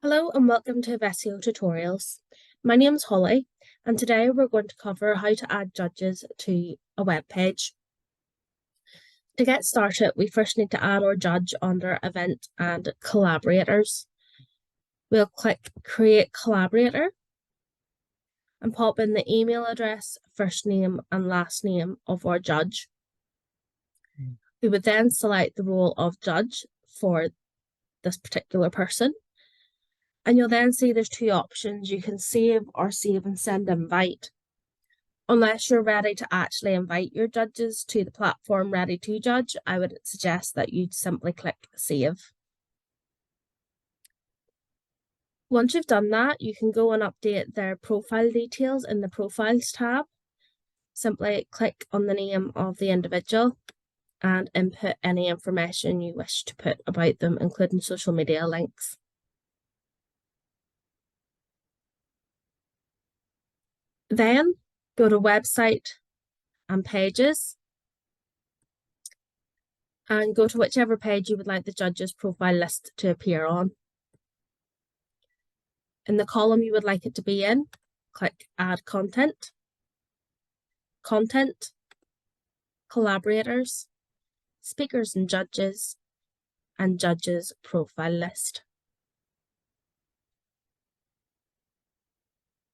Hello and welcome to Evessio tutorials. My name is Holly and today we're going to cover how to add judges to a web page. To get started, we first need to add our judge under Event and Collaborators. We'll click Create Collaborator and pop in the email address, first name and last name of our judge. We would then select the role of judge for this particular person. And you'll then see there's two options. You can save and send invite. Unless you're ready to actually invite your judges to the platform ready to judge, I would suggest that you simply click save. Once you've done that, you can go and update their profile details in the Profiles tab. Simply click on the name of the individual and input any information you wish to put about them, including social media links. Then go to Website and Pages and go to whichever page you would like the judge's profile list to appear on. In the column you would like it to be in, click Add Content, Content, Collaborators, Speakers and Judges, and Judges Profile List.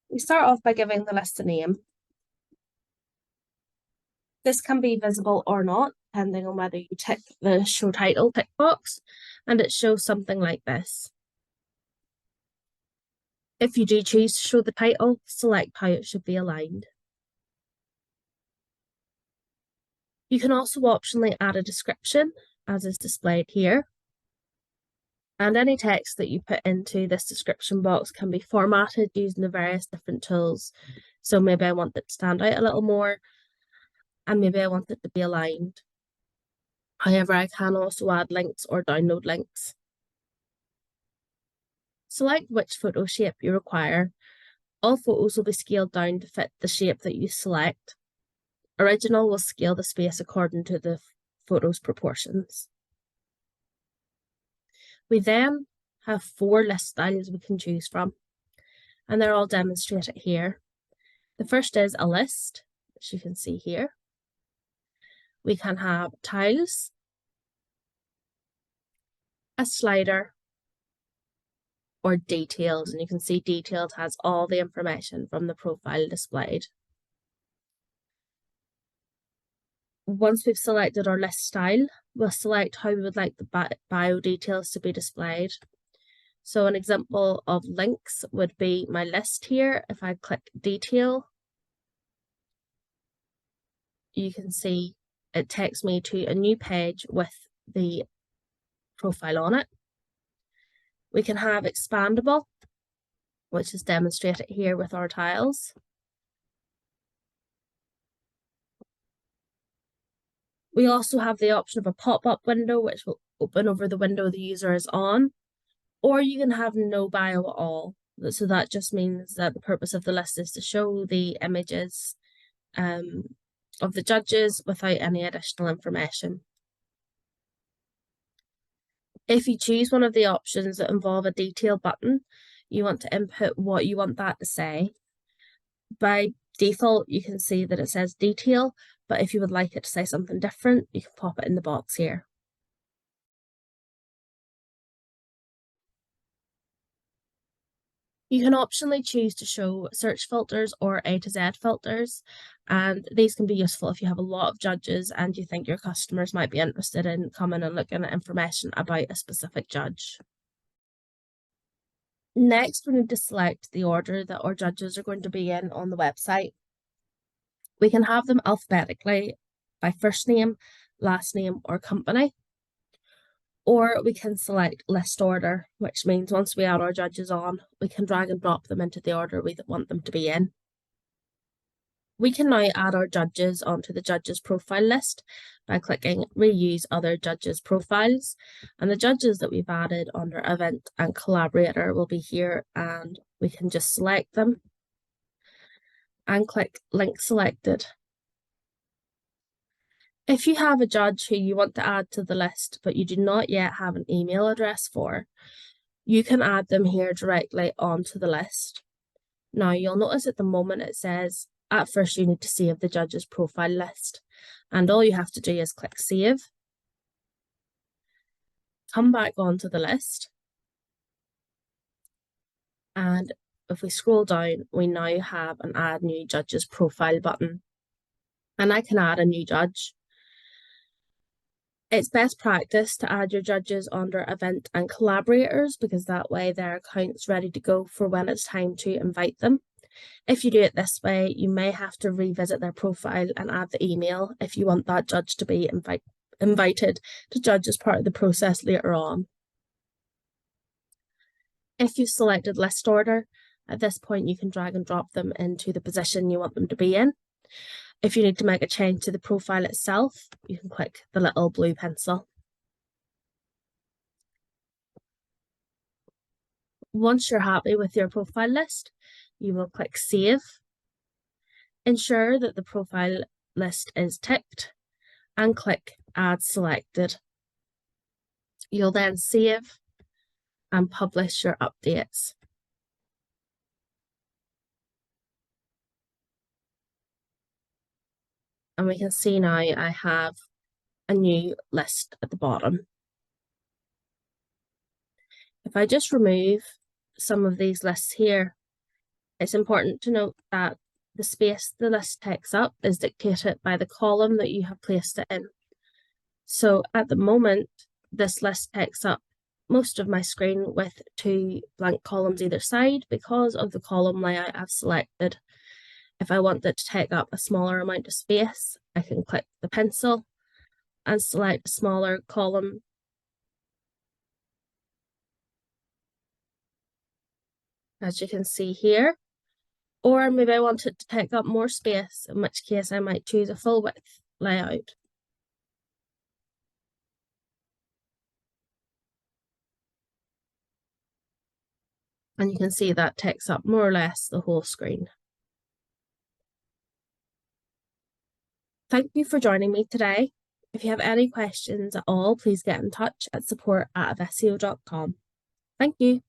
We start off by giving the list a name. This can be visible or not, depending on whether you tick the Show Title tick box, and it shows something like this. If you do choose to show the title, select how it should be aligned. You can also optionally add a description, as is displayed here. And any text that you put into this description box can be formatted using the various different tools. So maybe I want it to stand out a little more, and maybe I want it to be aligned. However, I can also add links or download links. Select which photo shape you require. All photos will be scaled down to fit the shape that you select. Original will scale the space according to the photo's proportions. We then have 4 list styles we can choose from, and they're all demonstrated here. The first is a list, which you can see here. We can have tiles, a slider, or details, and you can see details has all the information from the profile displayed. Once we've selected our list style, we'll select how we would like the bio details to be displayed. So an example of links would be my list here. If I click detail, you can see it takes me to a new page with the profile on it. We can have expandable, which is demonstrated here with our tiles. We also have the option of a pop-up window, which will open over the window the user is on, or you can have no bio at all. So that just means that the purpose of the list is to show the images of the judges without any additional information. If you choose one of the options that involve a detail button, you want to input what you want that to say. By default, you can see that it says detail, but if you would like it to say something different, you can pop it in the box here. You can optionally choose to show search filters or A to Z filters, and these can be useful if you have a lot of judges and you think your customers might be interested in coming and looking at information about a specific judge. Next, we need to select the order that our judges are going to be in on the website. We can have them alphabetically by first name, last name, or company. Or we can select list order, which means once we add our judges on, we can drag and drop them into the order we want them to be in. We can now add our judges onto the judges profile list by clicking reuse other judges profiles, and the judges that we've added under event and collaborator will be here, and we can just select them and click link selected. If you have a judge who you want to add to the list but you do not yet have an email address for, You can add them here directly onto the list. Now, you'll notice at the moment it says at first you need to save the judge's profile list, and all you have to do is click save, come back onto the list, and if we scroll down, we now have an add new judge's profile button, and I can add a new judge. It's best practice to add your judges under event and collaborators because that way their account's ready to go for when it's time to invite them. If you do it this way, you may have to revisit their profile and add the email if you want that judge to be invited to judge as part of the process later on. If you've selected list order, at this point you can drag and drop them into the position you want them to be in. If you need to make a change to the profile itself, you can click the little blue pencil. Once you're happy with your profile list, you will click Save. Ensure that the profile list is ticked and click Add Selected. You'll then save and publish your updates. And we can see now I have a new list at the bottom. If I just remove some of these lists here, it's important to note that the space the list takes up is dictated by the column that you have placed it in. So at the moment, this list takes up most of my screen with 2 blank columns either side because of the column layout I've selected. If I want it to take up a smaller amount of space, I can click the pencil and select a smaller column. As you can see here, or maybe I want it to take up more space, in which case I might choose a full width layout. And you can see that takes up more or less the whole screen. Thank you for joining me today. If you have any questions at all, please get in touch at support@evessio.com. Thank you.